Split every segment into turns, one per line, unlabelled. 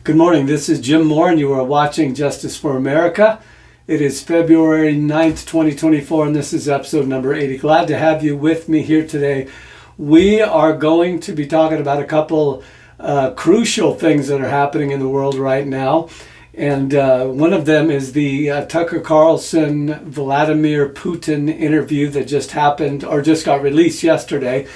Good morning, this is Jim Moore and you are watching Justice for America. It is February 9th, 2024 and this is episode number 80. Glad to have you with me here today. We are going to be talking about a couple crucial things that are happening in the world right now. And one of them is the Tucker Carlson Vladimir Putin interview that just happened or just got released yesterday.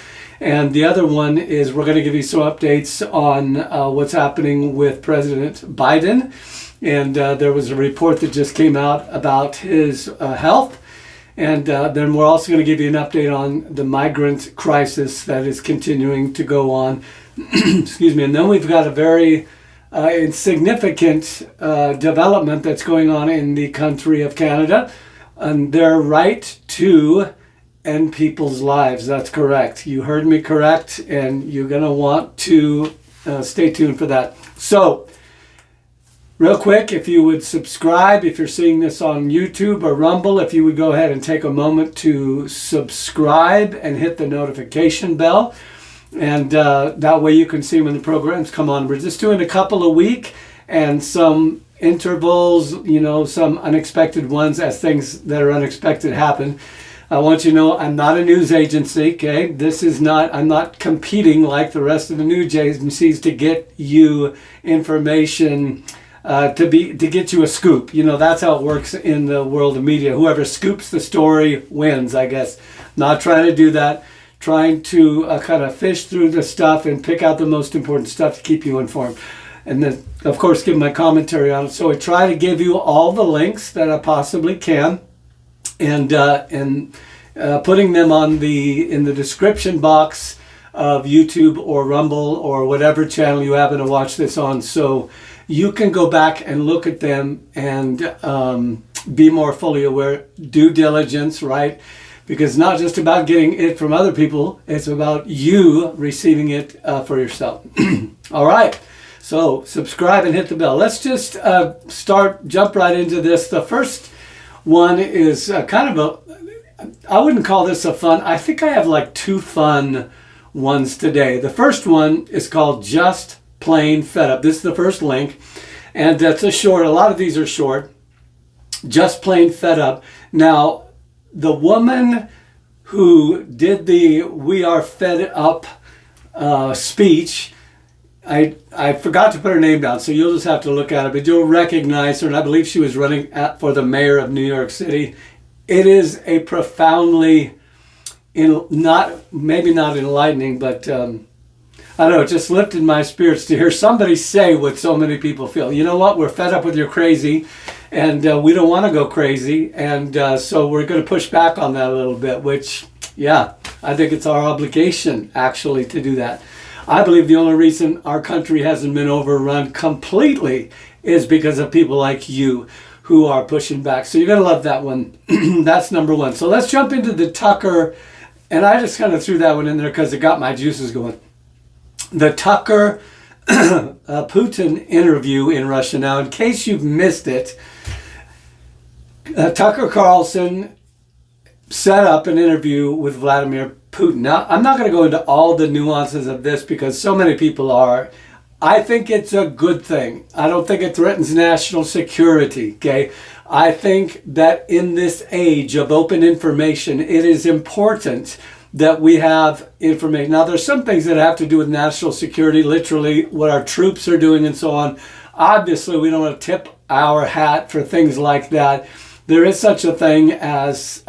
And the other one is we're going to give you some updates on what's happening with President Biden. And there was a report that just came out about his health. And then we're also going to give you an update on the migrant crisis that is continuing to go on. Excuse me. And then we've got a very significant development that's going on in the country of Canada. And their right to end people's lives. That's correct. You heard me correct, and you're going to want to stay tuned for that. So, real quick, if you would subscribe, if you're seeing this on YouTube or Rumble, if you would go ahead and take a moment to subscribe and hit the notification bell. And that way you can see when the programs come on. We're just doing a couple a week and some intervals, some unexpected ones as things that are unexpected happen. I want you to know I'm not a news agency, okay? I'm not competing like the rest of the news agencies to get you information, to get you a scoop. That's how it works in the world of media. Whoever scoops the story wins, I guess. Not trying to do that. Trying to kind of fish through the stuff and pick out the most important stuff to keep you informed. And then, of course, give my commentary on it. So I try to give you all the links that I possibly can. And putting them in the description box of YouTube or Rumble or whatever channel you happen to watch this on, so you can go back and look at them and be more fully aware. Due diligence, right? Because it's not just about getting it from other people; it's about you receiving it for yourself. All right. So subscribe and hit the bell. Let's just jump right into this. The first one is I wouldn't call this a fun. I think I have like two fun ones today. The first one is called Just Plain Fed Up. This is the first link, and that's a lot of these are short. Just Plain Fed Up. Now, the woman who did the "We Are Fed Up" speech, I forgot to put her name down, so you'll just have to look at it, but you'll recognize her, and I believe she was running for the mayor of New York City. It is a profoundly, maybe not enlightening, but I don't know, it just lifted my spirits to hear somebody say what so many people feel. You know what? We're fed up with your crazy, and we don't want to go crazy, and so we're going to push back on that a little bit, which, yeah, I think it's our obligation, actually, to do that. I believe the only reason our country hasn't been overrun completely is because of people like you who are pushing back. So you're going to love that one. That's number one. So let's jump into the Tucker, and I just kind of threw that one in there because it got my juices going. The Tucker Putin interview in Russia. Now, in case you've missed it, Tucker Carlson set up an interview with Vladimir Putin. Now, I'm not going to go into all the nuances of this because so many people are. I think it's a good thing. I don't think it threatens national security, okay? I think that in this age of open information, it is important that we have information. Now, there's some things that have to do with national security, literally what our troops are doing and so on. Obviously, we don't want to tip our hat for things like that. There is such a thing as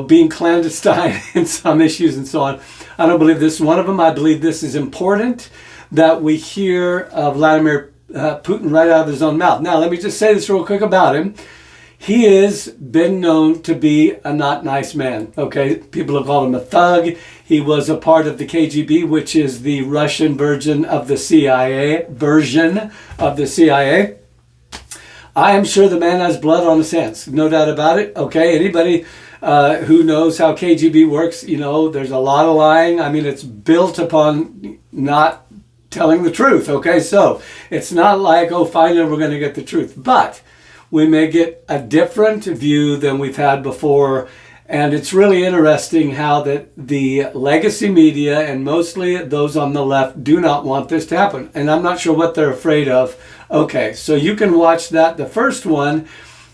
being clandestine in some issues and so on. I don't believe this is one of them. I believe this is important that we hear Vladimir Putin right out of his own mouth. Now, let me just say this real quick about him. He has been known to be a not nice man, okay? People have called him a thug. He was a part of the KGB, which is the Russian version of the CIA. I am sure the man has blood on his hands. No doubt about it, okay? Anybody who knows how KGB works, there's a lot of lying. I mean, it's built upon not telling the truth, okay? So it's not like, oh, finally we're going to get the truth. But we may get a different view than we've had before. And it's really interesting how that the legacy media and mostly those on the left do not want this to happen. And I'm not sure what they're afraid of. Okay, so you can watch that. The first one,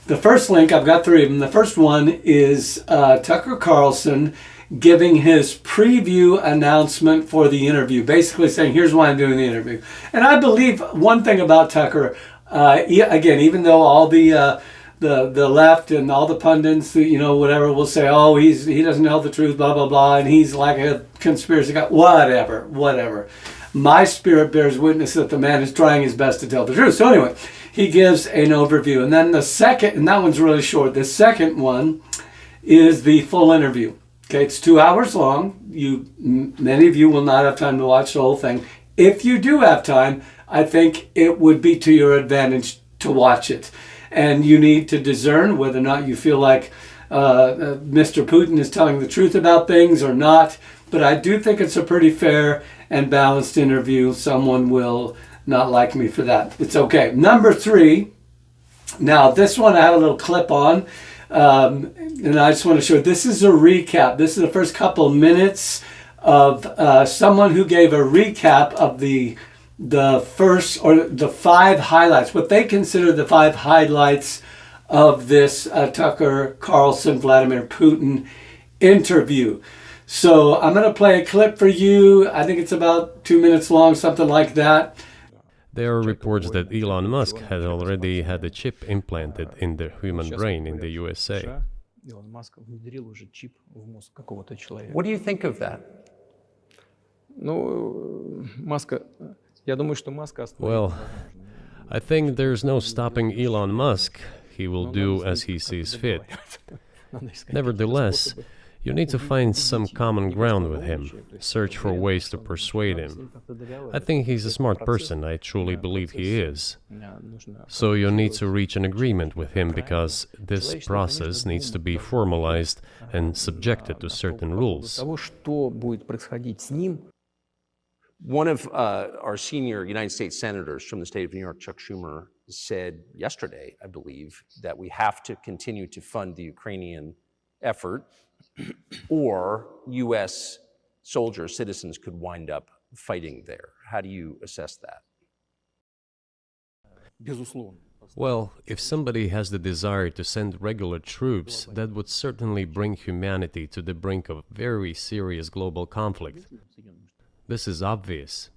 the first link, I've got 3 of them. The first one is Tucker Carlson giving his preview announcement for the interview, basically saying, here's why I'm doing the interview. And I believe one thing about Tucker, again, even though all the left and all the pundits, you know, whatever, will say, oh, he doesn't tell the truth, blah, blah, blah, and he's like a conspiracy guy, whatever. My spirit bears witness that the man is trying his best to tell the truth. So anyway, he gives an overview. And then the second, and that one's really short, the second one is the full interview. Okay, it's 2 hours long. Many of you will not have time to watch the whole thing. If you do have time, I think it would be to your advantage to watch it. And you need to discern whether or not you feel like Mr. Putin is telling the truth about things or not. But I do think it's a pretty fair and balanced interview. Someone will not like me for that. It's okay. Number 3. Now, this one I have a little clip on. And I just want to show, this is a recap. This is the first couple minutes of someone who gave a recap of the first, or the 5 highlights, what they consider the 5 highlights of this Tucker Carlson, Vladimir Putin interview. So I'm going to play a clip for you. I think it's about 2 minutes long, something like that.
There are reports that Elon Musk has already had a chip implanted in the human brain in the USA.
What do you think of that?
Well, I think there's no stopping Elon Musk. He will do as he sees fit. Nevertheless, you need to find some common ground with him, search for ways to persuade him. I think he's a smart person, I truly believe he is. So you need to reach an agreement with him because this process needs to be formalized and subjected to certain rules.
One of our senior United States senators from the state of New York, Chuck Schumer, said yesterday, I believe, that we have to continue to fund the Ukrainian effort or U.S. soldiers, citizens could wind up fighting there. How do you assess that?
Well, if somebody has the desire to send regular troops, that would certainly bring humanity to the brink of very serious global conflict. This is obvious.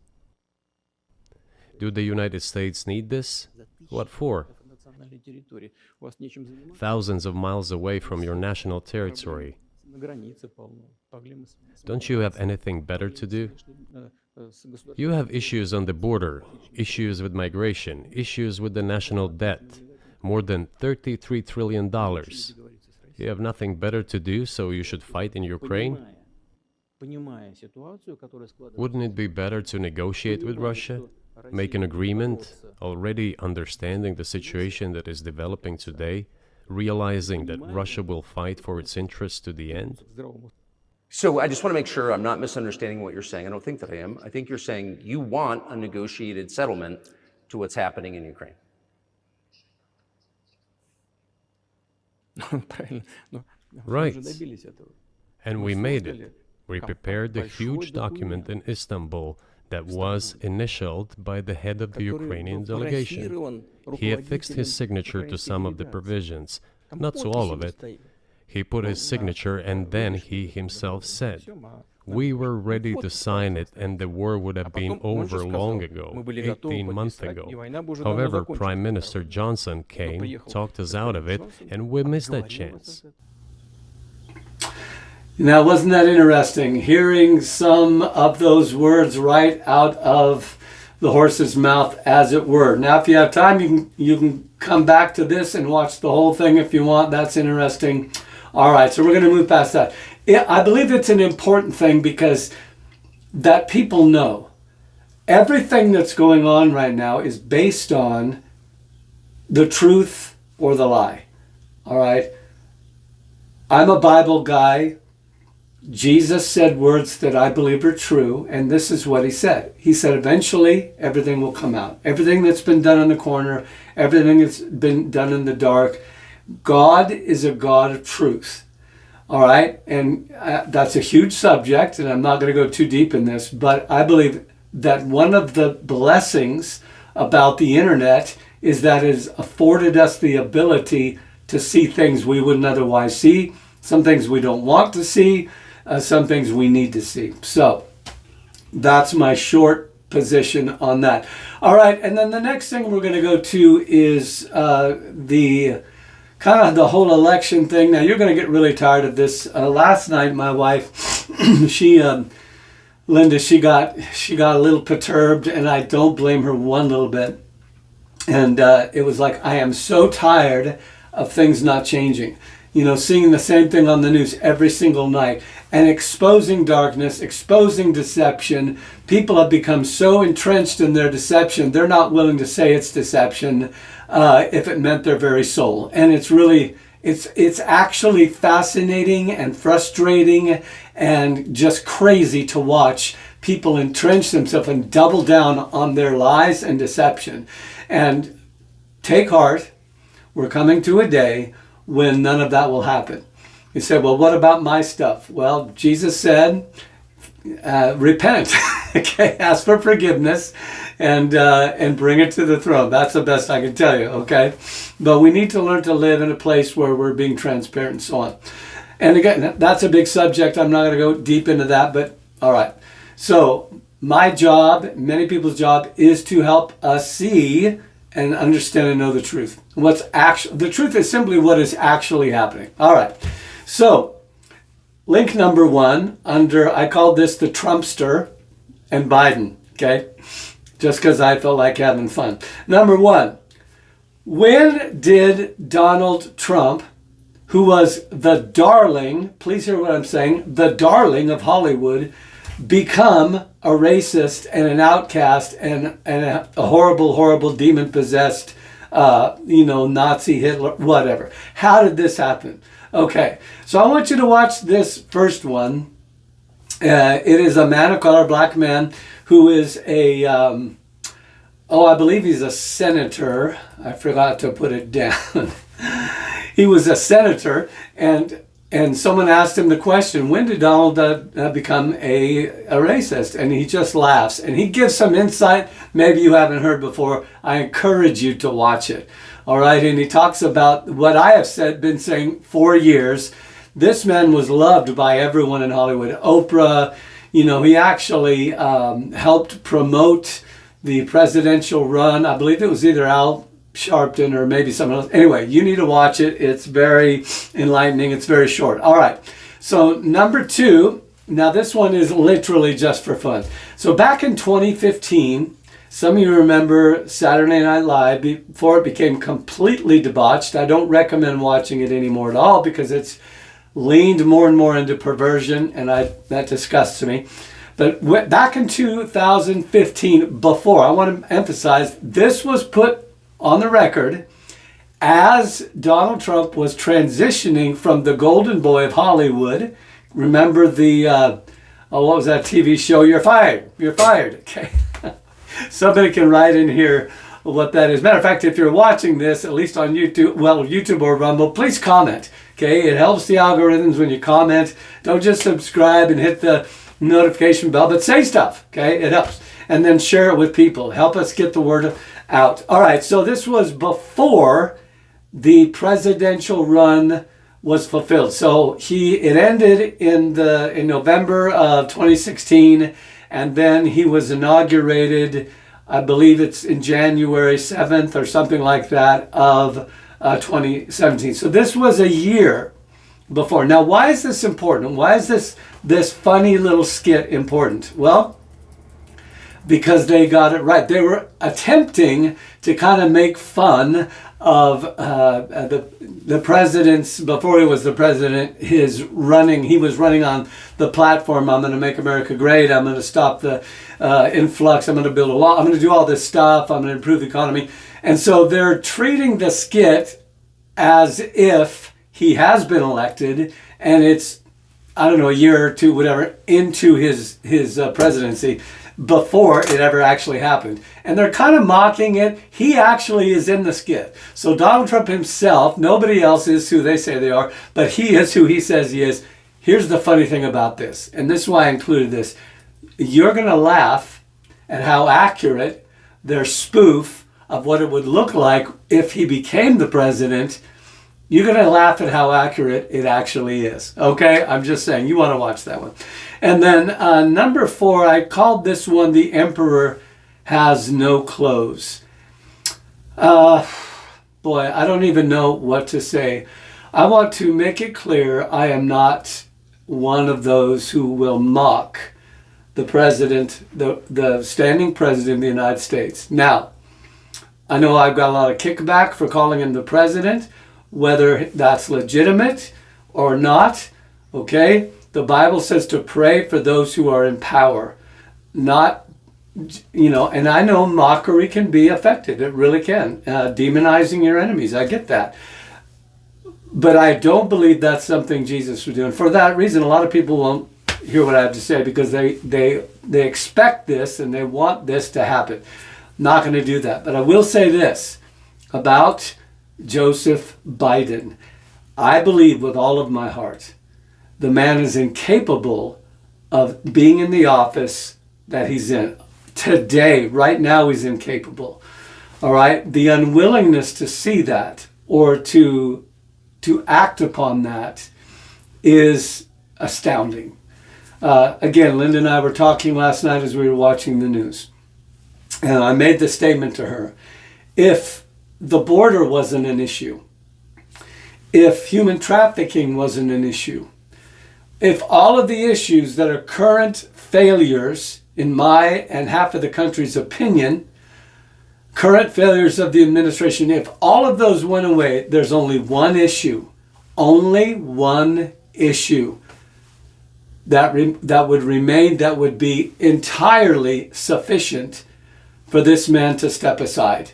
Do the United States need this? What for? Thousands of miles away from your national territory. Don't you have anything better to do? You have issues on the border, issues with migration, issues with the national debt, more than $33 trillion. You have nothing better to do, so you should fight in Ukraine? Wouldn't it be better to negotiate with Russia? Make an agreement, already understanding the situation that is developing today, realizing that Russia will fight for its interests to the end?
So I just want to make sure I'm not misunderstanding what you're saying. I don't think that I am. I think you're saying you want a negotiated settlement to what's happening in Ukraine.
Right. And we made it. We prepared a huge document in Istanbul that was initialed by the head of the Ukrainian delegation. He affixed his signature to some of the provisions, not to all of it. He put his signature and then he himself said, we were ready to sign it and the war would have been over long ago, 18 months ago. However, Prime Minister Johnson came, talked us out of it, and we missed that chance.
Now, wasn't that interesting? Hearing some of those words right out of the horse's mouth, as it were. Now, if you have time, you can come back to this and watch the whole thing if you want. That's interesting. All right, so we're going to move past that. I believe it's an important thing because that people know everything that's going on right now is based on the truth or the lie. All right? I'm a Bible guy. Jesus said words that I believe are true, and this is what he said. He said, eventually, everything will come out. Everything that's been done in the corner, everything that's been done in the dark. God is a God of truth. All right, and that's a huge subject, and I'm not going to go too deep in this, but I believe that one of the blessings about the internet is that it has afforded us the ability to see things we wouldn't otherwise see, some things we don't want to see, some things we need to see. So that's my short position on that. All right, and then the next thing we're going to go to is the kind of the whole election thing. Now, you're going to get really tired of this. Last night, my wife, Linda, she got a little perturbed, and I don't blame her one little bit. And it was like, I am so tired of things not changing. You know, seeing the same thing on the news every single night and exposing darkness, exposing deception. People have become so entrenched in their deception, they're not willing to say it's deception if it meant their very soul. And it's really, it's actually fascinating and frustrating and just crazy to watch people entrench themselves and double down on their lies and deception. And take heart, we're coming to a day when none of that will happen. You say, well, what about my stuff? Well, Jesus said, repent, okay, ask for forgiveness, and bring it to the throne. That's the best I can tell you, okay? But we need to learn to live in a place where we're being transparent and so on. And again, that's a big subject. I'm not going to go deep into that, but all right. So my job, many people's job, is to help us see and understand and know the truth. The truth is simply what is actually happening. All right. So link number one I called this the TRUMPSTER and Biden. Okay. Just because I felt like having fun. Number one, when did Donald Trump, who was the darling, please hear what I'm saying, the darling of Hollywood, become a racist and an outcast and a horrible, horrible demon-possessed, Nazi, Hitler, whatever? How did this happen? Okay, so I want you to watch this first one. It is a man of color, a black man, who is I believe he's a senator. I forgot to put it down. He was a senator, and someone asked him the question, when did Donald become a racist? And he just laughs. And he gives some insight maybe you haven't heard before. I encourage you to watch it. All right, and he talks about what I have been saying for years. This man was loved by everyone in Hollywood. Oprah, he actually helped promote the presidential run. I believe it was either Al Sharpton or maybe someone else. Anyway, you need to watch it. It's very enlightening. It's very short. All right. So number two, now this one is literally just for fun. So back in 2015, some of you remember Saturday Night Live before it became completely debauched. I don't recommend watching it anymore at all because it's leaned more and more into perversion, and that disgusts me. But back in 2015, I want to emphasize, this was put on the record as Donald Trump was transitioning from the golden boy of Hollywood. Remember the, what was that TV show? You're fired. You're fired. Okay. Somebody can write in here what that is. Matter of fact, if you're watching this, at least on YouTube or Rumble, please comment. Okay. It helps the algorithms when you comment. Don't just subscribe and hit the notification bell, but say stuff. Okay. It helps. And then share it with people. Help us get the word out. All right, so this was before the presidential run was fulfilled. So it ended in November of 2016, and then he was inaugurated, I believe it's in January 7th or something like that of 2017. So this was a year before. Now, why is this important? Why is this funny little skit important? Well, because they got it right. They were attempting to kind of make fun of the president's, before he was the president, he was running on the platform, I'm going to make America great, I'm going to stop the influx, I'm going to build a wall, I'm going to do all this stuff, I'm going to improve the economy. And so they're treating the skit as if he has been elected, and it's, I don't know, a year or two, whatever, into his presidency. before it ever actually happened. And they're kind of mocking it. He actually is in the skit. So Donald Trump himself, nobody else is who they say they are, but he is who he says he is. Here's the funny thing about this, and this is why I included this. You're going to laugh at how accurate their spoof of what it would look like if he became the president. You're going to laugh at how accurate it actually is. Okay? I'm just saying, you want to watch that one. And then number 4, I called this one The Emperor Has No Clothes. Boy, I don't even know what to say. I want to make it clear I am not one of those who will mock the president, the standing president of the United States. Now, I know I've got a lot of kickback for calling him the president, whether that's legitimate or not, okay? The Bible says to pray for those who are in power, not, and I know mockery can be effective. It really can. Demonizing your enemies, I get that. But I don't believe that's something Jesus was doing. For that reason, a lot of people won't hear what I have to say because they expect this and they want this to happen. Not going to do that. But I will say this about Joseph Biden. I believe with all of my heart the man is incapable of being in the office that he's in. Today, right now, he's incapable. All right? The unwillingness to see that or to act upon that is astounding. Again, Linda and I were talking last night as we were watching the news. And I made the statement to her, if the border wasn't an issue, if human trafficking wasn't an issue, if all of the issues that are current failures, in my and half of the country's opinion, current failures of the administration, if all of those went away, there's only one issue that would remain, that would be entirely sufficient for this man to step aside.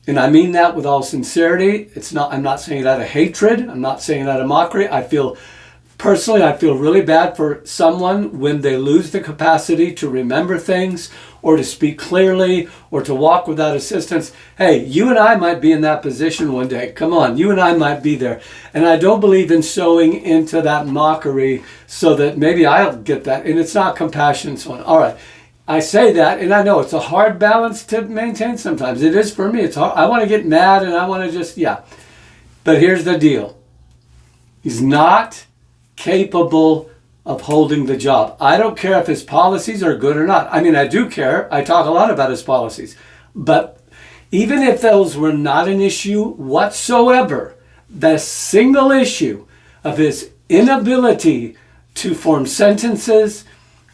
And I mean that with all sincerity. I'm not saying it out of hatred. I'm not saying it out of mockery. Personally, I feel really bad for someone when they lose the capacity to remember things or to speak clearly or to walk without assistance. Hey, you and I might be in that position one day. Come on, you and I might be there. And I don't believe in sowing into that mockery so that maybe I'll get that. And it's not compassion and so on. All right, I say that, and I know it's a hard balance to maintain sometimes. It is for me. It's hard. I want to get mad and I want to just, But here's the deal. He's not capable of holding the job. I don't care if his policies are good or not. I mean, I do care. I talk a lot about his policies. But even if those were not an issue whatsoever, the single issue of his inability to form sentences,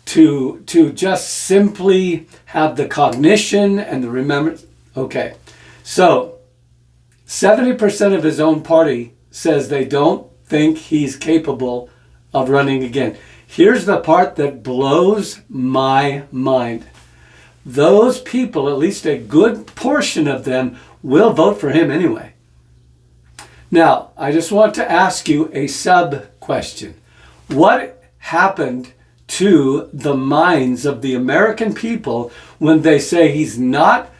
to just simply have the cognition and the remembrance. Okay, so 70% of his own party says they don't think he's capable of running again. Here's the part that blows my mind. Those people, at least a good portion of them, will vote for him anyway. Now, I just want to ask you a sub-question. What happened to the minds of the American people when they say he's not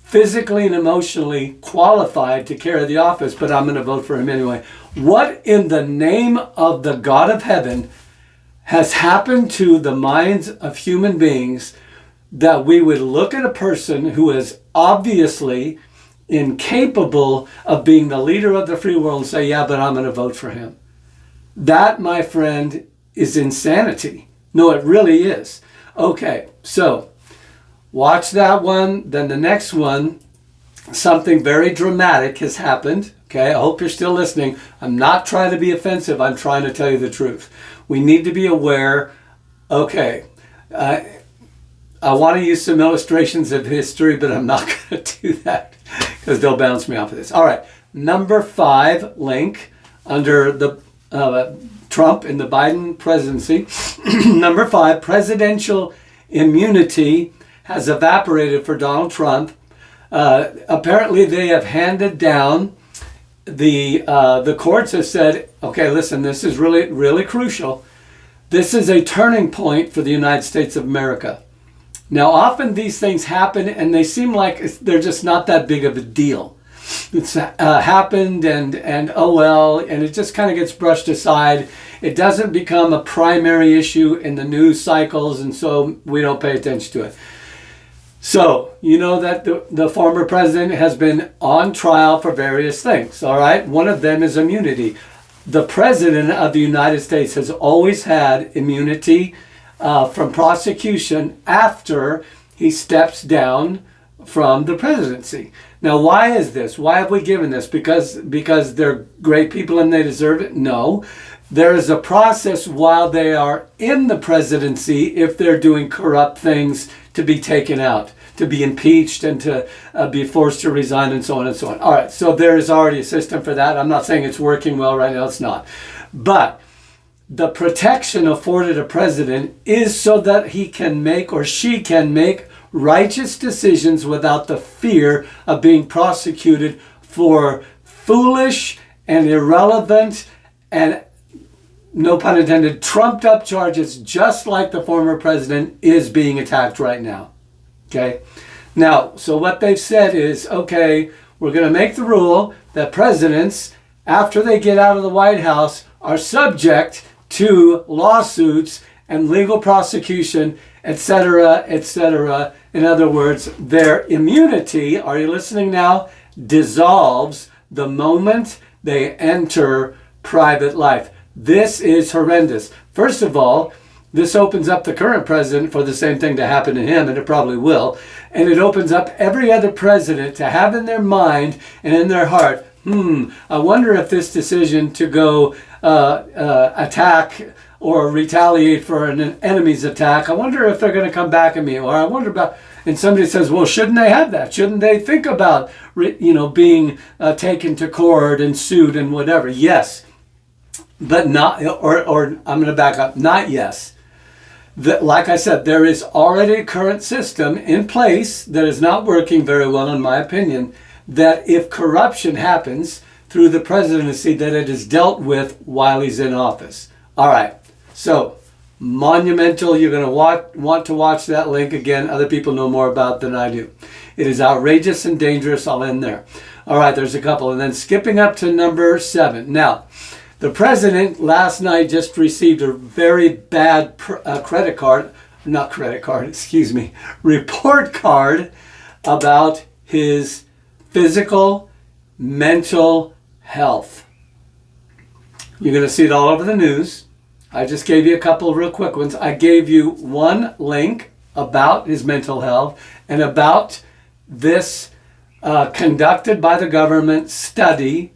physically and emotionally qualified to carry the office, but I'm going to vote for him anyway? What in the name of the God of heaven has happened to the minds of human beings that we would look at a person who is obviously incapable of being the leader of the free world and say, yeah, but I'm going to vote for him? That, my friend, is insanity. No, it really is. Okay, so watch that one. Then the next one, something very dramatic has happened. Okay, I hope you're still listening. I'm not trying to be offensive. I'm trying to tell you the truth. We need to be aware. Okay, I want to use some illustrations of history, but I'm not going to do that because they'll bounce me off of this. All right, number 5 link under the Trump in the Biden presidency. Number 5, presidential immunity has evaporated for Donald Trump. Apparently, they have handed down. The courts have said, okay, listen, this is really, really crucial. This is a turning point for the United States of America. Now, often these things happen and they seem like they're just not that big of a deal. It's happened and oh well, and it just kind of gets brushed aside. It doesn't become a primary issue in the news cycles, and so we don't pay attention to it. So, you know that the former president has been on trial for various things, all right? One of them is immunity. The president of the United States has always had immunity from prosecution after he steps down from the presidency. Now, why is this? Why have we given this? Because they're great people and they deserve it? No. There is a process while they are in the presidency, if they're doing corrupt things, to be taken out, to be impeached, and to be forced to resign, and so on and so on. All right, so there is already a system for that. I'm not saying it's working well right now. It's not. But the protection afforded a president is so that he can make, or she can make, righteous decisions without the fear of being prosecuted for foolish and irrelevant and, no pun intended, trumped up charges, just like the former president is being attacked right now. Okay? Now, so what they've said is, okay, we're going to make the rule that presidents, after they get out of the White House, are subject to lawsuits and legal prosecution, etc., etc. In other words, their immunity, are you listening now, dissolves the moment they enter private life. This is horrendous. First of all, this opens up the current president for the same thing to happen to him, and it probably will. And it opens up every other president to have in their mind and in their heart, I wonder if this decision to go attack or retaliate for an enemy's attack, I wonder if they're going to come back at me. Or I wonder about, and somebody says, well, shouldn't they have that? Shouldn't they think about, being taken to court and sued and whatever? Yes. But not, or I'm going to back up, not yes. Like I said, there is already a current system in place that is not working very well, in my opinion, that if corruption happens through the presidency, that it is dealt with while he's in office. All right, so monumental. You're going to want to watch that link again. Other people know more about it than I do. It is outrageous and dangerous. I'll end there. All right, there's a couple. And then skipping up to number 7. Now, the president last night just received a very bad report card about his physical, mental health. You're going to see it all over the news. I just gave you a couple of real quick ones. I gave you one link about his mental health and about this conducted by the government study,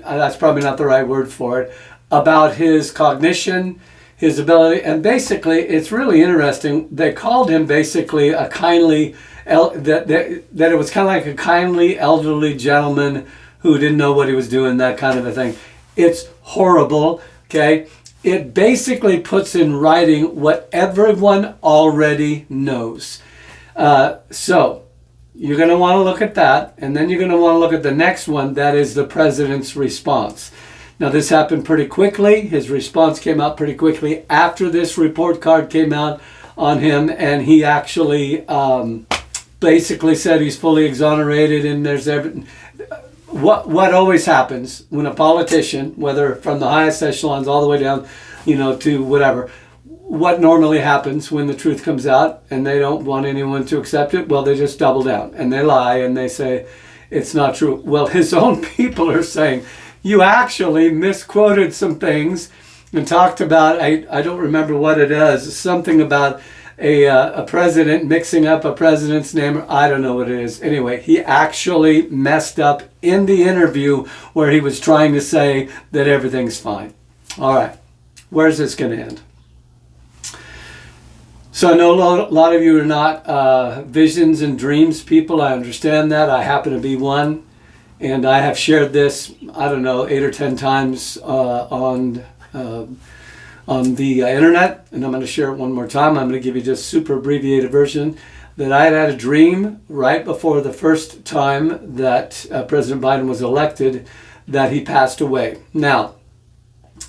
that's probably not the right word for it, about his cognition, his ability, and basically it's really interesting. They called him basically a kindly, that it was kind of like a kindly elderly gentleman who didn't know what he was doing, that kind of a thing. It's horrible, okay? It basically puts in writing what everyone already knows. So you're going to want to look at that, and then you're going to want to look at the next one, that is the president's response. Now, this happened pretty quickly. His response came out pretty quickly after this report card came out on him, and he actually basically said he's fully exonerated, and there's what always happens when a politician, whether from the highest echelons all the way down, to whatever, what normally happens when the truth comes out and they don't want anyone to accept it? Well, they just double down and they lie and they say it's not true. Well, his own people are saying, you actually misquoted some things and talked about, I don't remember what it is, something about a president mixing up a president's name. I don't know what it is. Anyway, he actually messed up in the interview where he was trying to say that everything's fine. All right, where's this going to end? So I know a lot of you are not visions and dreams people. I understand that. I happen to be one. And I have shared this, 8 or 10 times on the internet. And I'm going to share it one more time. I'm going to give you just super abbreviated version. That I had a dream right before the first time that President Biden was elected that he passed away. Now,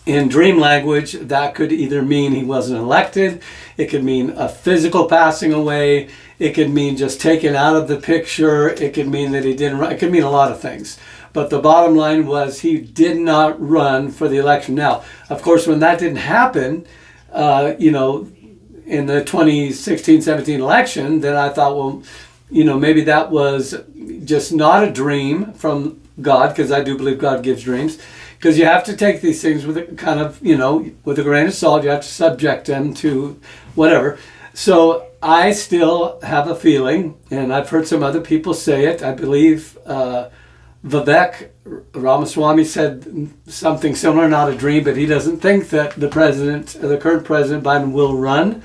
In dream language, that could either mean he wasn't elected, it could mean a physical passing away, it could mean just taken out of the picture, it could mean that he didn't run, it could mean a lot of things. But the bottom line was he did not run for the election. Now, of course, when that didn't happen, in the 2016-17 election, then I thought, well, maybe that was just not a dream from God, because I do believe God gives dreams. Because you have to take these things with a kind of, with a grain of salt. You have to subject them to whatever. So I still have a feeling, and I've heard some other people say it. I believe Vivek Ramaswamy said something similar, not a dream, but he doesn't think that the current President Biden will run.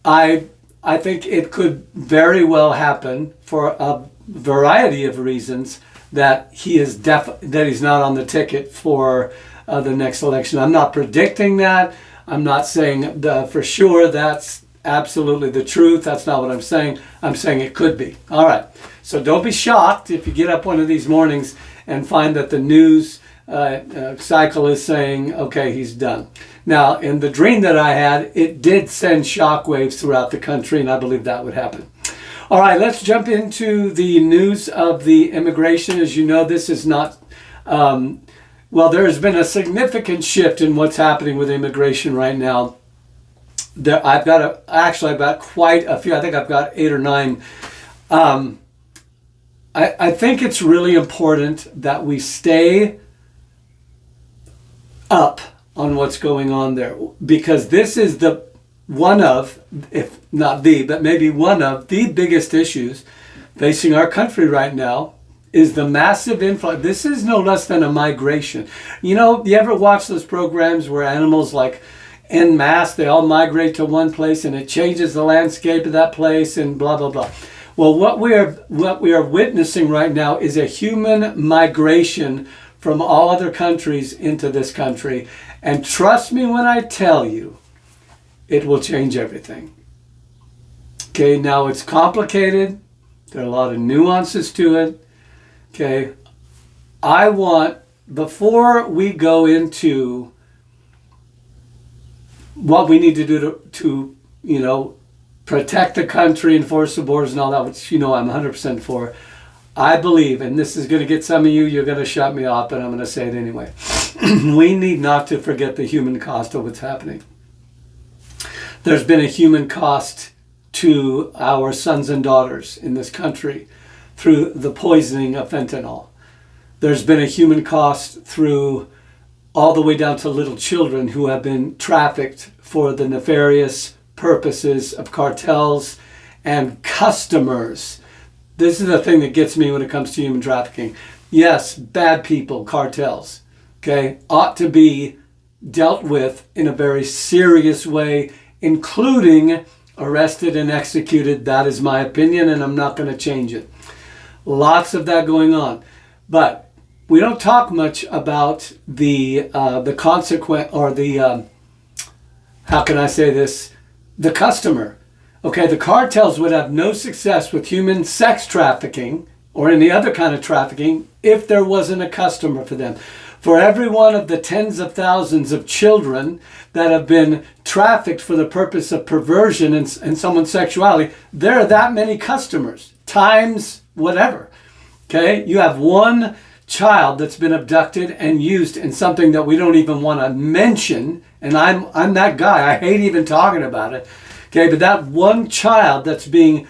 I think it could very well happen for a variety of reasons that he's not on the ticket for the next election. I'm not predicting that. I'm not saying for sure that's absolutely the truth. That's not what I'm saying. I'm saying it could be. All right. So don't be shocked if you get up one of these mornings and find that the news cycle is saying, okay, he's done. Now, in the dream that I had, it did send shockwaves throughout the country, and I believe that would happen. All right, let's jump into the news of the immigration. As you know, this is not, there has been a significant shift in what's happening with immigration right now. I've got quite a few. I think I've got 8 or 9. I think it's really important that we stay up on what's going on there, because this is one of, if not the, but maybe one of the biggest issues facing our country right now is the massive influx. This is no less than a migration. You ever watch those programs where animals like en masse, they all migrate to one place and it changes the landscape of that place and blah, blah, blah. Well, what we are witnessing right now is a human migration from all other countries into this country. And trust me when I tell you, it will change everything. Okay, now it's complicated. There are a lot of nuances to it. Okay, before we go into what we need to do to protect the country, enforce the borders and all that, which I'm 100% for, I believe, and this is going to get some of you're going to shut me off, but I'm going to say it anyway. We need not to forget the human cost of what's happening. There's been a human cost to our sons and daughters in this country through the poisoning of fentanyl. There's been a human cost through all the way down to little children who have been trafficked for the nefarious purposes of cartels and customers. This is the thing that gets me when it comes to human trafficking. Yes, bad people, cartels, ought to be dealt with in a very serious way, including arrested and executed. That is my opinion, and I'm not going to change it. Lots of that going on. But we don't talk much about the consequence, or the, how can I say this, the customer. Okay, the cartels would have no success with human sex trafficking or any other kind of trafficking if there wasn't a customer for them. For every one of the tens of thousands of children that have been trafficked for the purpose of perversion and someone's sexuality, there are that many customers, times whatever. Okay, you have one child that's been abducted and used in something that we don't even want to mention, and I'm that guy. I hate even talking about it. Okay, but that one child that's being,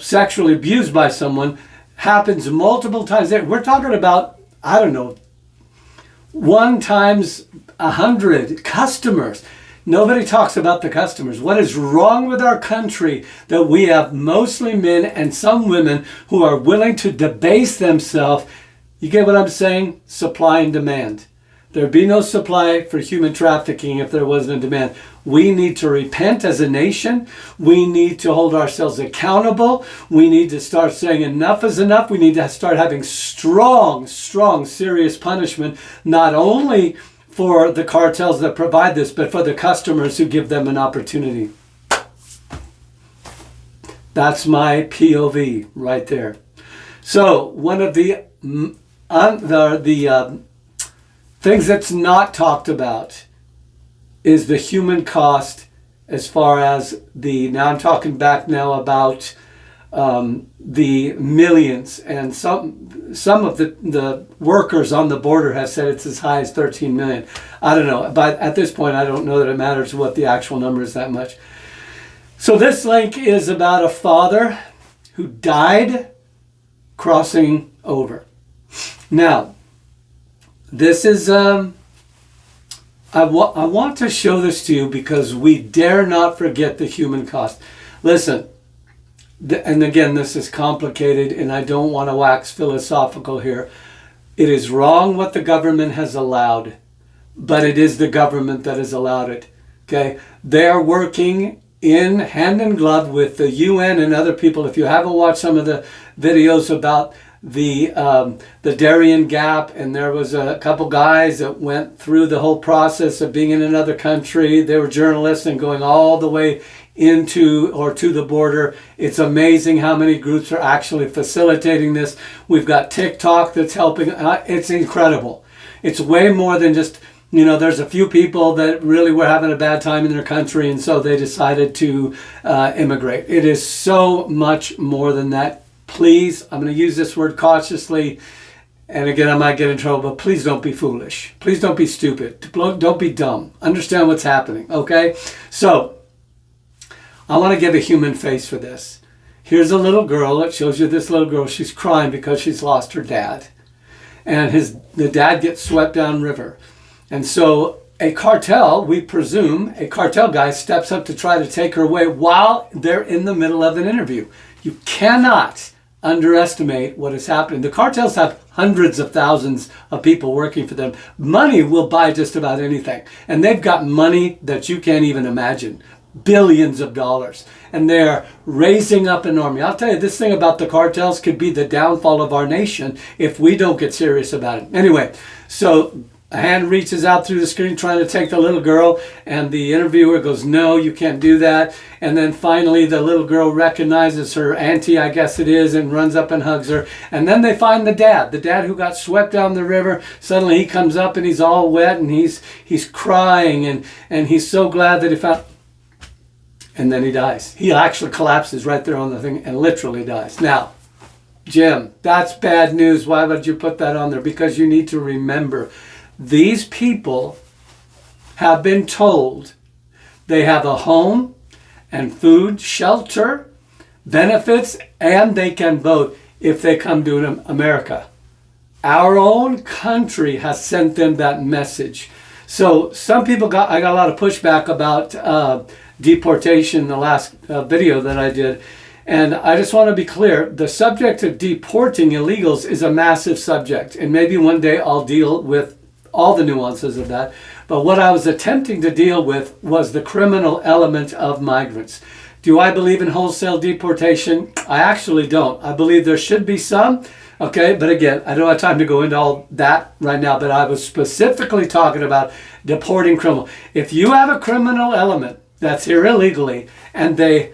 sexually abused by someone happens multiple times. We're talking about, 1 times 100 customers. Nobody talks about the customers. What is wrong with our country that we have mostly men and some women who are willing to debase themselves? You get what I'm saying? Supply and demand. There'd be no supply for human trafficking if there wasn't a demand. We need to repent as a nation. We need to hold ourselves accountable. We need to start saying enough is enough. We need to start having strong, serious punishment, not only for the cartels that provide this, but for the customers who give them an opportunity. That's my POV right there. So one of the things that's not talked about is the human cost as far as now I'm talking back now about the millions, and some of the workers on the border have said it's as high as 13 million. I don't know, but at this point I don't know that it matters what the actual number is that much. So this link is about a father who died crossing over. Now, this is I want to show this to you because we dare not forget the human cost. Listen, and again, this is complicated, and I don't want to wax philosophical here. It is wrong what the government has allowed, but it is the government that has allowed it. Okay? They are working in hand in glove with the UN and other people. If you haven't watched some of the videos about the Darien Gap, and there was a couple guys that went through the whole process of being in another country. They were journalists and going all the way into or to the border. It's amazing how many groups are actually facilitating this. We've got TikTok that's helping. It's incredible. It's way more than just, there's a few people that really were having a bad time in their country, and so they decided to immigrate. It is so much more than that. Please, I'm going to use this word cautiously, and again, I might get in trouble, but please don't be foolish. Please don't be stupid. Don't be dumb. Understand what's happening, okay? So, I want to give a human face for this. Here's a little girl. It shows you this little girl. She's crying because she's lost her dad. And the dad gets swept downriver. And so a cartel, we presume, a cartel guy steps up to try to take her away while they're in the middle of an interview. You cannot underestimate what is happening. The cartels have hundreds of thousands of people working for them. Money will buy just about anything. And they've got money that you can't even imagine. Billions of dollars. And they're raising up an army. I'll tell you, this thing about the cartels could be the downfall of our nation if we don't get serious about it. Anyway, so a hand reaches out through the screen trying to take the little girl, and the interviewer goes, no, you can't do that. And then finally the little girl recognizes her auntie, I guess it is, and runs up and hugs her. And then they find the dad who got swept down the river. Suddenly he comes up and he's all wet and he's crying and he's so glad that he found... And then he dies. He actually collapses right there on the thing and literally dies. Now, Jim, that's bad news. Why would you put that on there? Because you need to remember, these people have been told they have a home and food, shelter, benefits, and they can vote if they come to America. Our own country has sent them that message. So some people I got a lot of pushback about deportation, the last video that I did. And I just want to be clear, the subject of deporting illegals is a massive subject. And maybe one day I'll deal with all the nuances of that. But what I was attempting to deal with was the criminal element of migrants. Do I believe in wholesale deportation? I actually don't. I believe there should be some. Okay, but again, I don't have time to go into all that right now, but I was specifically talking about deporting criminal. If you have a criminal element that's here illegally and they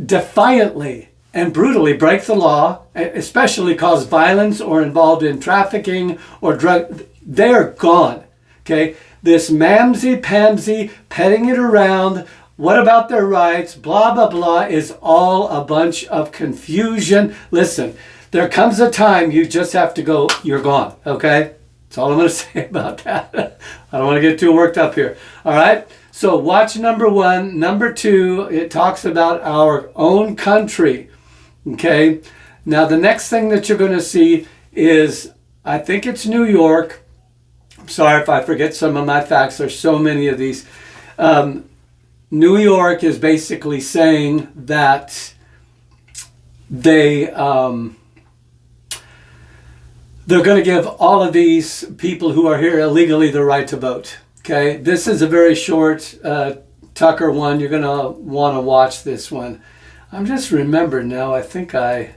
defiantly and brutally break the law, especially cause violence or involved in trafficking or drug, they're gone. Okay, this mamsy-pamsy, petting it around, what about their rights, blah, blah, blah, is all a bunch of confusion. Listen, there comes a time you just have to go, you're gone, okay? That's all I'm going to say about that. I don't want to get too worked up here. All right? So watch number 1. Number 2, it talks about our own country, okay? Now, the next thing that you're going to see is, I think it's New York. I'm sorry if I forget some of my facts. There's so many of these. New York is basically saying that they're going to give all of these people who are here illegally the right to vote. Okay, this is a very short Tucker one. You're going to want to watch this one. I'm just remembering now, I think I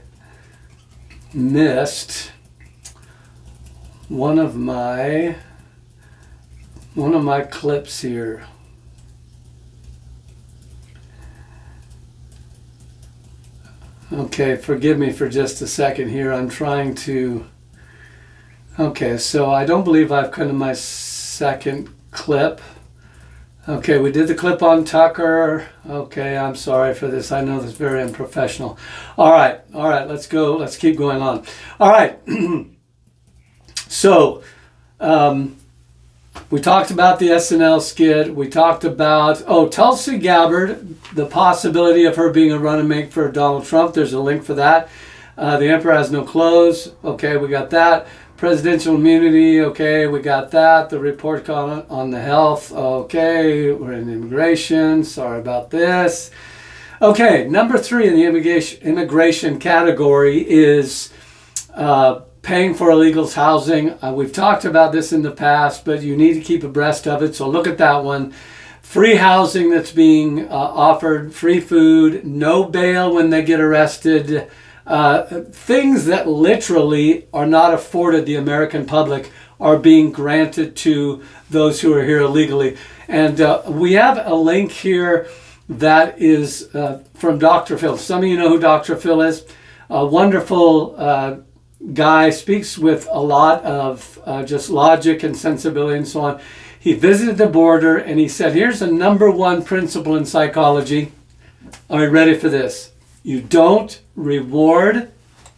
missed one of my clips here. Okay, forgive me for just a second here. I'm trying to Okay, so I don't believe I've come to my second clip. Okay, we did the clip on Tucker. Okay, I'm sorry for this. I know this is very unprofessional. All right, let's go. Let's keep going on. All right. So, we talked about the SNL skit. We talked about, Tulsi Gabbard, the possibility of her being a running mate for Donald Trump. There's a link for that. The emperor has no clothes. Okay, we got that. Presidential immunity. Okay, we got that. The report on the health. Okay, we're in immigration. Sorry about this. Okay, number 3 in the immigration category is paying for illegals' housing. We've talked about this in the past, but you need to keep abreast of it. So look at that one. Free housing that's being offered, free food, no bail when they get arrested. Things that literally are not afforded the American public are being granted to those who are here illegally. And we have a link here that is from Dr. Phil. Some of you know who Dr. Phil is. A wonderful guy, speaks with a lot of just logic and sensibility and so on. He visited the border and he said, here's the number 1 principle in psychology. Are you ready for this? You don't reward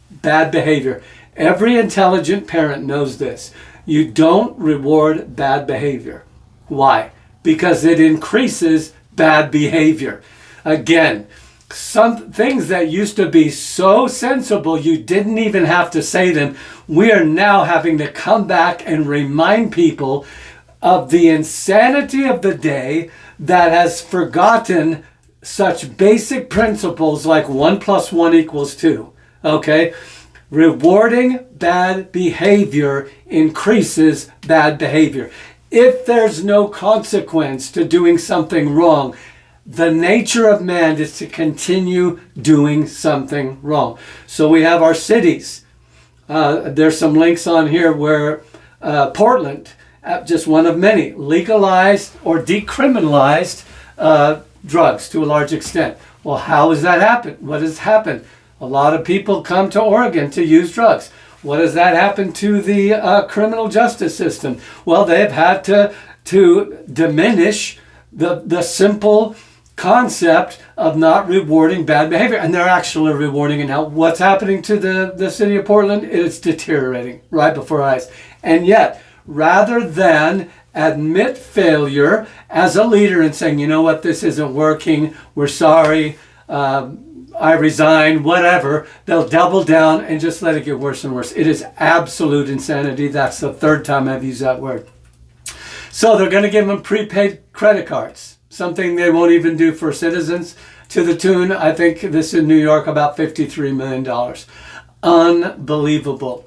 bad behavior. Every intelligent parent knows this. You don't reward bad behavior. Why? Because it increases bad behavior. Again, some things that used to be so sensible you didn't even have to say them, we are now having to come back and remind people of the insanity of the day that has forgotten such basic principles like 1 + 1 = 2. Okay? Rewarding bad behavior increases bad behavior. If there's no consequence to doing something wrong, the nature of man is to continue doing something wrong. So we have our cities. There's some links on here where Portland, just one of many, legalized or decriminalized drugs to a large extent. Well, how has that happened? What has happened? A lot of people come to Oregon to use drugs. What has that happened to the criminal justice system? Well, they've had to diminish the simple concept of not rewarding bad behavior, and they're actually rewarding it now. What's happening to the city of Portland? It's deteriorating right before our eyes. And yet, rather than admit failure as a leader and saying, you know what, this isn't working, we're sorry, I resign, whatever, they'll double down and just let it get worse and worse. It is absolute insanity. That's the 3rd time I've used that word. So they're going to give them prepaid credit cards, something they won't even do for citizens, to the tune, I think this in New York, about $53 million. Unbelievable.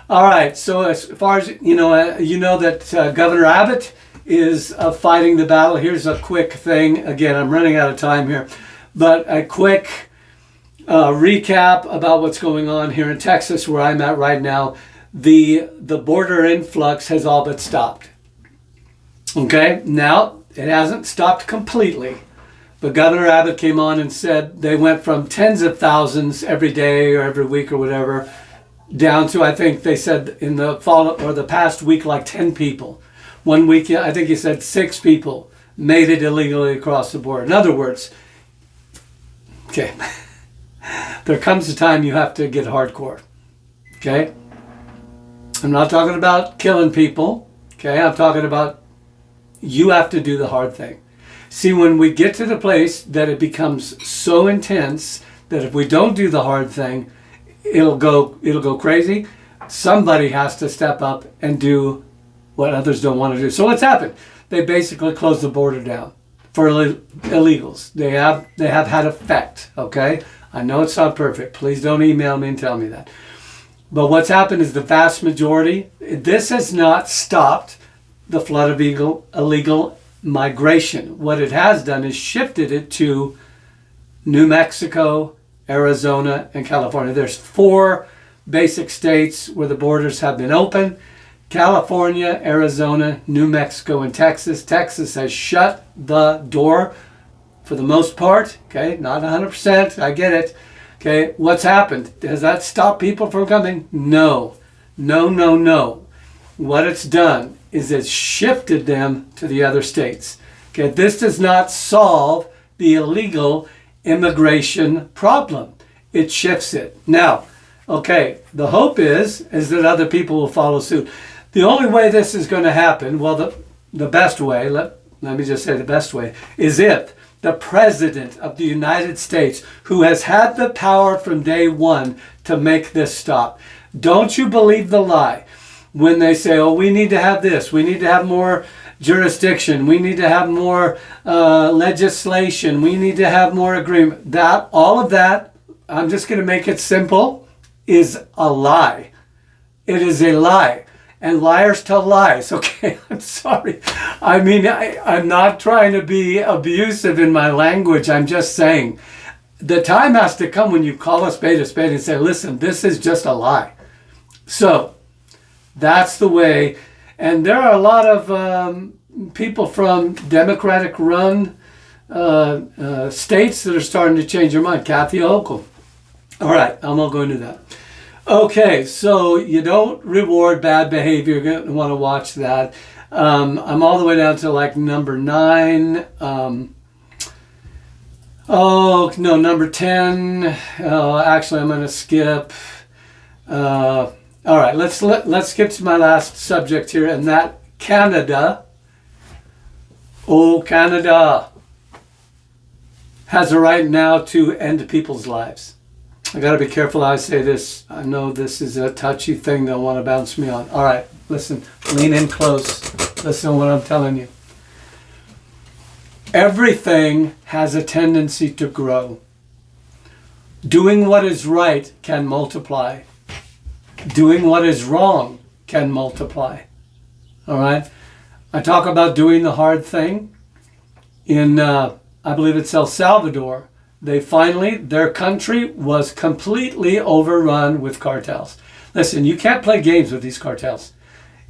All right, so as far as you know that Governor Abbott is fighting the battle. Here's a quick thing. Again, I'm running out of time here, but a quick recap about what's going on here in Texas, where I'm at right now. The border influx has all but stopped. Okay, now it hasn't stopped completely, but Governor Abbott came on and said they went from tens of thousands every day or every week or whatever, down to, I think they said in the fall or the past week, like 10 people. 1 week, I think he said 6 people made it illegally across the border. In other words, okay, there comes a time you have to get hardcore. Okay? I'm not talking about killing people. Okay? I'm talking about you have to do the hard thing. See, when we get to the place that it becomes so intense that if we don't do the hard thing, it'll go crazy. Somebody has to step up and do what others don't want to do. So what's happened? They basically closed the border down for illegals. They have had effect, okay? I know it's not perfect. Please don't email me and tell me that. But what's happened is the vast majority, this has not stopped the flood of illegal migration. What it has done is shifted it to New Mexico, Arizona, and California. There's 4 basic states where the borders have been open: California, Arizona, New Mexico, and Texas. Texas has shut the door for the most part. Okay, not 100%, I get it. Okay, what's happened? Has that stopped people from coming? No. what it's done is it's shifted them to the other states. Okay, this does not solve the illegal immigration problem. It shifts it. Now, okay, the hope is that other people will follow suit. The only way this is going to happen, well, the best way, let me just say the best way, is if the President of the United States, who has had the power from day one to make this stop. Don't you believe the lie when they say, oh, we need to have this, we need to have more jurisdiction, we need to have more legislation, we need to have more agreement. That, all of that, I'm just going to make it simple, is a lie. It is a lie. And liars tell lies, okay? I'm sorry. I mean, I'm not trying to be abusive in my language. I'm just saying the time has to come when you call a spade and say, listen, this is just a lie. So that's the way. And there are a lot of people from Democratic-run states that are starting to change their mind. Kathy Hochul. All right, I'm not going to do that. Okay, so you don't reward bad behavior. You're going to want to watch that. I'm all the way down to like number 9. Number 10. Actually, I'm going to skip. All right, let's skip to my last subject here, and that Canada. Oh, Canada has a right now to end people's lives. I got to be careful how I say this. I know this is a touchy thing they'll want to bounce me on. All right, listen, lean in close. Listen to what I'm telling you. Everything has a tendency to grow. Doing what is right can multiply. Doing what is wrong can multiply. All right? I talk about doing the hard thing. In, I believe it's El Salvador, their country was completely overrun with cartels. Listen, you can't play games with these cartels.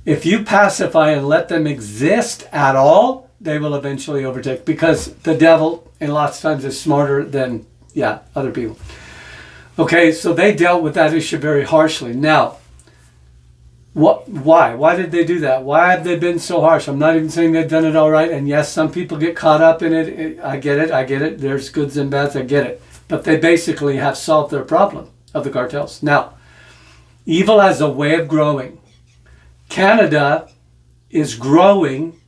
If you pacify and let them exist at all, they will eventually overtake, because the devil, in lots of times, is smarter than, other people. Okay, so they dealt with that issue very harshly. Now, why? Why did they do that? Why have they been so harsh? I'm not even saying they've done it all right. And yes, some people get caught up in it. I get it. There's goods and bads. I get it. But they basically have solved their problem of the cartels. Now, evil has a way of growing. Canada is growing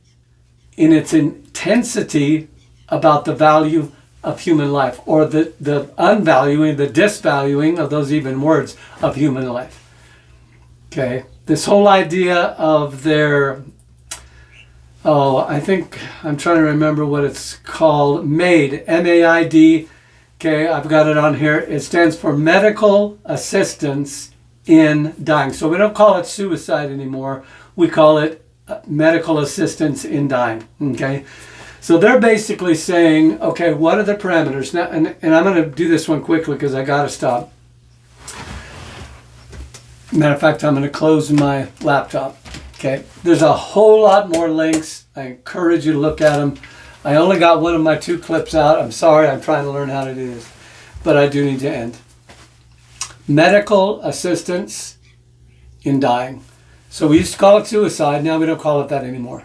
in its intensity about the value of human life, or the unvaluing, the disvaluing of those even words of human life. Okay. This whole idea of their, I think, I'm trying to remember what it's called, MAID, M-A-I-D, okay, I've got it on here. It stands for Medical Assistance in Dying. So we don't call it suicide anymore. We call it Medical Assistance in Dying, okay? So they're basically saying, okay, what are the parameters? Now, and I'm going to do this one quickly because I got to stop. Matter of fact, I'm going to close my laptop. Okay, there's a whole lot more links. I encourage you to look at them. I only got one of my 2 clips out. I'm sorry, I'm trying to learn how to do this, but I do need to end. Medical assistance in dying. So we used to call it suicide. Now we don't call it that anymore.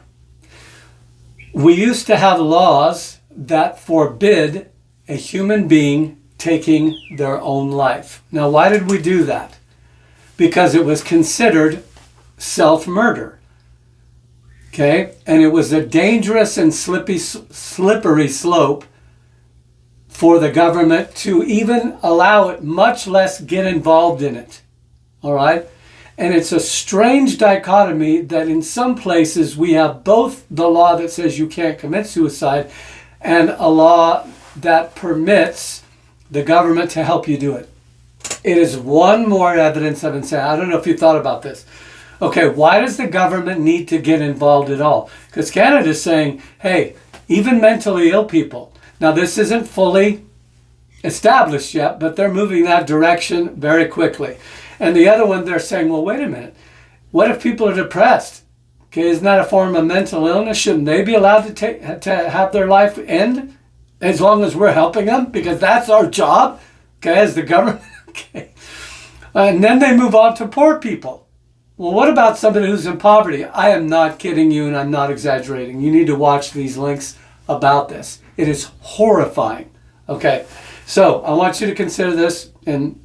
We used to have laws that forbid a human being taking their own life. Now, why did we do that? Because it was considered self-murder. Okay? And it was a dangerous and slippery slope for the government to even allow it, much less get involved in it. All right? And it's a strange dichotomy that in some places we have both the law that says you can't commit suicide and a law that permits the government to help you do it. It is one more evidence of insanity. I don't know if you thought about this. Okay, why does the government need to get involved at all? Because Canada is saying, hey, even mentally ill people. Now, this isn't fully established yet, but they're moving that direction very quickly. And the other one, they're saying, well, wait a minute. What if people are depressed? Okay, isn't that a form of mental illness? Shouldn't they be allowed to have their life end as long as we're helping them? Because that's our job, okay, as the government. Okay. And then they move on to poor people. Well, what about somebody who's in poverty? I am not kidding you, and I'm not exaggerating. You need to watch these links about this. It is horrifying. Okay, so I want you to consider this, and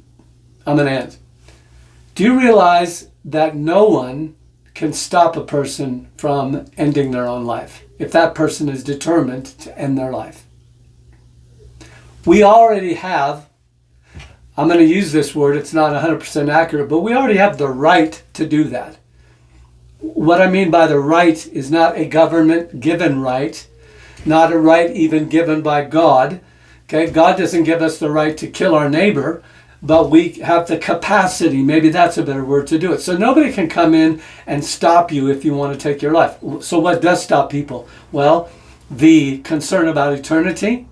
I'm going to end. Do you realize that no one can stop a person from ending their own life if that person is determined to end their life? We already have, I'm going to use this word, it's not 100% accurate, but we already have the right to do that. What I mean by the right is not a government given right, not a right even given by God. Okay, God doesn't give us the right to kill our neighbor, but we have the capacity, maybe that's a better word, to do it. So nobody can come in and stop you if you want to take your life. So what does stop people? Well, the concern about eternity,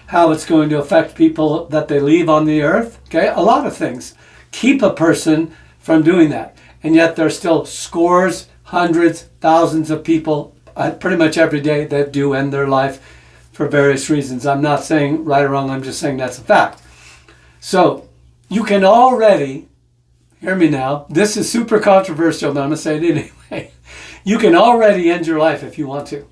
how it's going to affect people that they leave on the earth. Okay, a lot of things keep a person from doing that. And yet there's still scores, hundreds, thousands of people pretty much every day that do end their life for various reasons. I'm not saying right or wrong, I'm just saying that's a fact. So you can already, hear me now, this is super controversial, but I'm going to say it anyway. You can already end your life if you want to.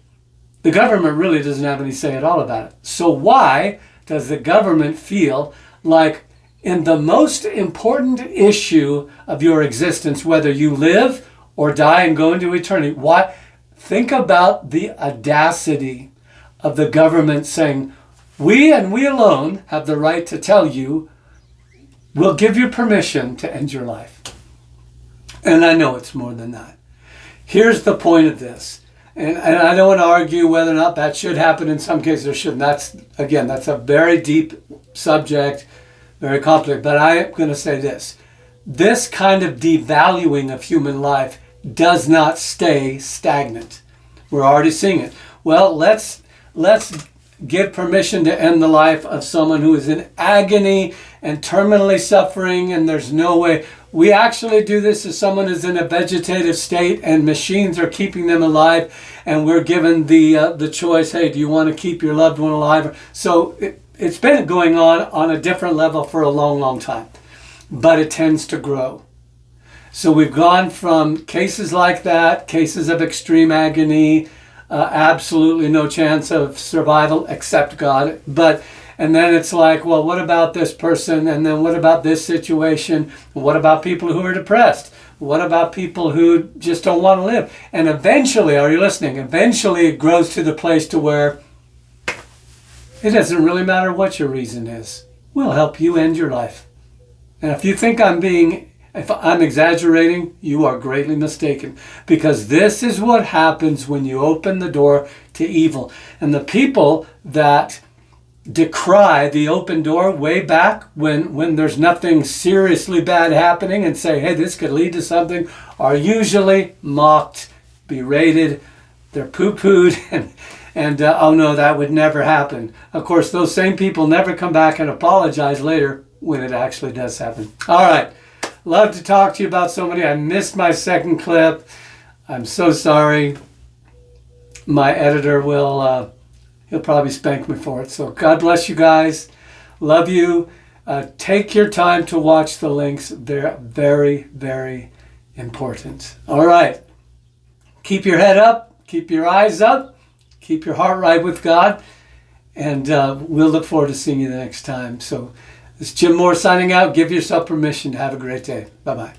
The government really doesn't have any say at all about it. So why does the government feel like in the most important issue of your existence, whether you live or die and go into eternity, why? Think about the audacity of the government saying, we and we alone have the right to tell you, we'll give you permission to end your life. And I know it's more than that. Here's the point of this. And I don't want to argue whether or not that should happen. In some cases or shouldn't. That's a very deep subject, very complicated. But I'm going to say this. This kind of devaluing of human life does not stay stagnant. We're already seeing it. Well, let's give permission to end the life of someone who is in agony and terminally suffering, and there's no way. We actually do this as someone who's in a vegetative state and machines are keeping them alive, and we're given the choice, hey, do you want to keep your loved one alive? So it's been going on a different level for a long, long time, but it tends to grow. So we've gone from cases like that, cases of extreme agony, absolutely no chance of survival except God, and then it's like, well, what about this person? And then what about this situation? What about people who are depressed? What about people who just don't want to live? And eventually, are you listening? Eventually it grows to the place to where it doesn't really matter what your reason is. We'll help you end your life. And if you think if I'm exaggerating, you are greatly mistaken, because this is what happens when you open the door to evil. And the people that decry the open door way back when there's nothing seriously bad happening and say, hey, this could lead to something, are usually mocked, berated, they're poo-pooed, and oh no, that would never happen. Of course, those same people never come back and apologize later when it actually does happen. All right. Love to talk to you about so many. I missed my second clip. I'm so sorry. My editor will, he'll probably spank me for it. So God bless you guys. Love you. Take your time to watch the links. They're very, very important. All right. Keep your head up. Keep your eyes up. Keep your heart right with God. And we'll look forward to seeing you the next time. So, this is Jim Moore signing out. Give yourself permission to have a great day. Bye-bye.